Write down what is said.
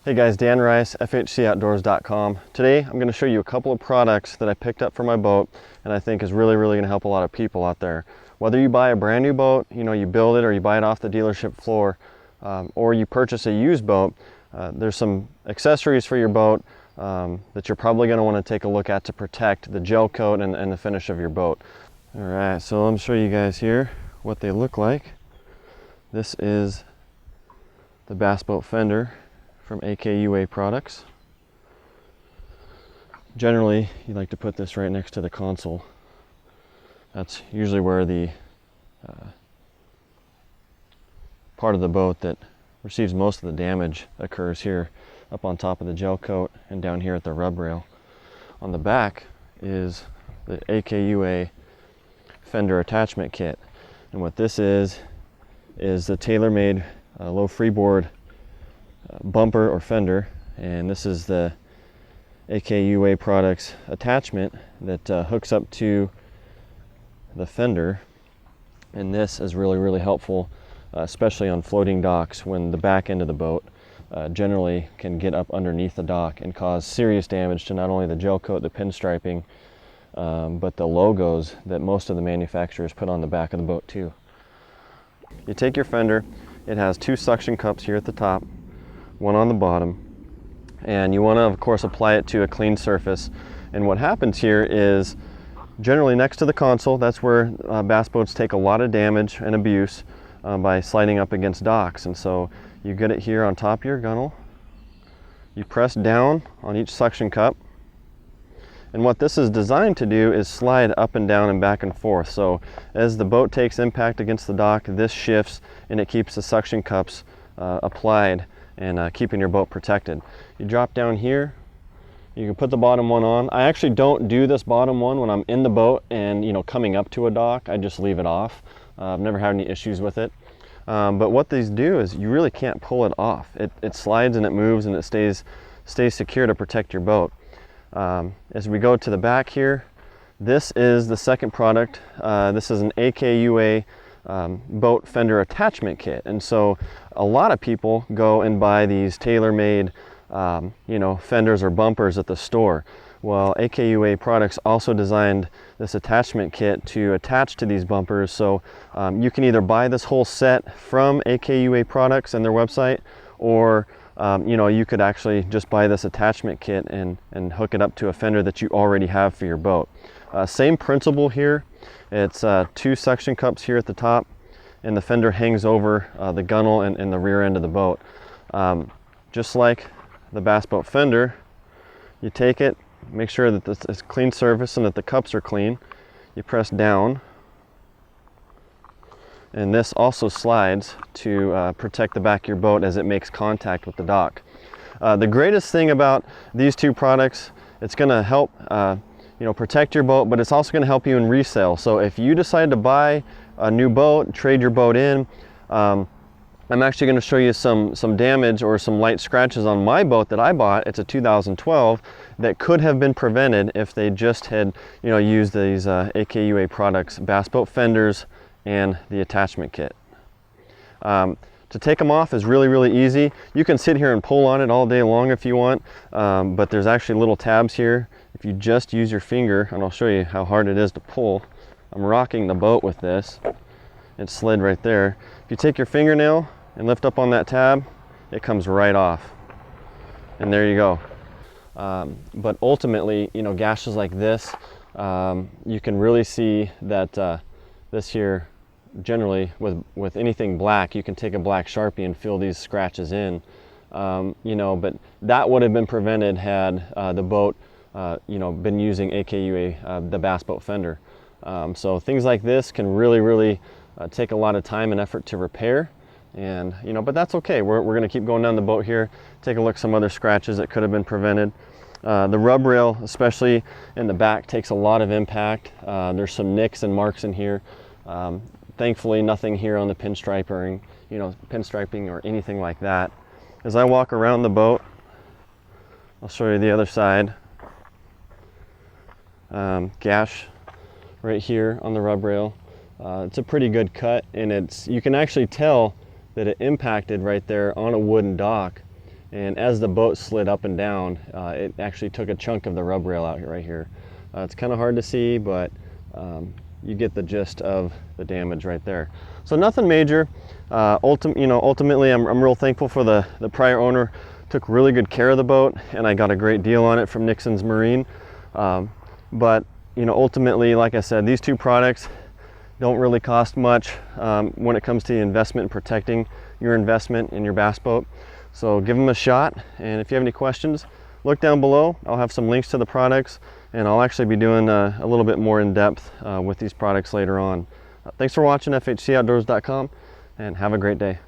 Hey guys, Dan Rice, FHCOutdoors.com. Today I'm going to show you a couple of products that I picked up for my boat and I think is really going to help a lot of people out there. Whether you buy a brand new boat, you build it or you buy it off the dealership floor, or you purchase a used boat, there's some accessories for your boat that you're probably going to want to take a look at to protect the gel coat and the finish of your boat. Alright, so let me show you guys here what they look like. This is the bass boat fender from AKUA products. Generally, you like to put this right next to the console. That's usually where the part of the boat that receives most of the damage occurs, here up on top of the gel coat and down here at the rub rail. On the back is the AKUA Fender Attachment Kit, and what this is the tailor-made low freeboard bumper or fender, and this is the AKUA products attachment that hooks up to the fender, and this is really helpful, especially on floating docks when the back end of the boat generally can get up underneath the dock and cause serious damage to not only the gel coat, the pinstriping, but the logos that most of the manufacturers put on the back of the boat too. You take your fender, it has two suction cups here at the top, one on the bottom, and you want to of course apply it to a clean surface. And what happens here is, generally next to the console, that's where bass boats take a lot of damage and abuse by sliding up against docks. And so you get it here on top of your gunnel, you press down on each suction cup, and what this is designed to do is slide up and down and back and forth. So as the boat takes impact against the dock, this shifts and it keeps the suction cups applied and keeping your boat protected. You drop down here, you can put the bottom one on. I actually don't do this bottom one when I'm in the boat and coming up to a dock. I just leave it off. I've never had any issues with it. But what these do is you really can't pull it off. It slides and it moves and it stays secure to protect your boat. As we go to the back here, this is the second product. This is an AKUA boat fender attachment kit, and so a lot of people go and buy these tailor-made fenders or bumpers at the store. Well, AKUA products also designed this attachment kit to attach to these bumpers, so you can either buy this whole set from AKUA products and their website, or you could actually just buy this attachment kit and hook it up to a fender that you already have for your boat. Same principle here. It's two suction cups here at the top, and the fender hangs over the gunnel and the rear end of the boat. Just like the bass boat fender, you take it, make sure that this is clean surface and that the cups are clean. You press down, and this also slides to protect the back of your boat as it makes contact with the dock. The greatest thing about these two products, it's going to help protect your boat, but it's also going to help you in resale. So if you decide to buy a new boat, trade your boat in, I'm actually going to show you some damage or some light scratches on my boat that I bought. It's a 2012 that could have been prevented if they just had used these AKUA products, bass boat fenders, and the attachment kit. To take them off is really easy. You can sit here and pull on it all day long if you want, but there's actually little tabs here. If you just use your finger, and I'll show you how hard it is to pull. I'm rocking the boat with this. It slid right there. If you take your fingernail and lift up on that tab, it comes right off. And there you go. But ultimately, gashes like this, you can really see that this here, generally with anything black, you can take a black Sharpie and fill these scratches in. But that would have been prevented had the boat been using AKUA, the bass boat fender. So things like this can really take a lot of time and effort to repair, and but that's okay. We're going to keep going down the boat here, take a look at some other scratches that could have been prevented. The rub rail, especially in the back, takes a lot of impact. There's some nicks and marks in here. Thankfully nothing here on the pinstriping or anything like that. As I walk around the boat, I'll show you the other side. Gash right here on the rub rail. It's a pretty good cut, and you can actually tell that it impacted right there on a wooden dock, and as the boat slid up and down, it actually took a chunk of the rub rail out here, right here. It's kind of hard to see, but you get the gist of the damage right there. So nothing major. Ultimately, I'm real thankful for the prior owner. Took really good care of the boat, and I got a great deal on it from Nixon's Marine. But ultimately, like I said, these two products don't really cost much when it comes to the investment in protecting your investment in your bass boat. So give them a shot, and if you have any questions, look down below. I'll have some links to the products, and I'll actually be doing a little bit more in depth with these products later on. Thanks for watching FHCOutdoors.com, and have a great day.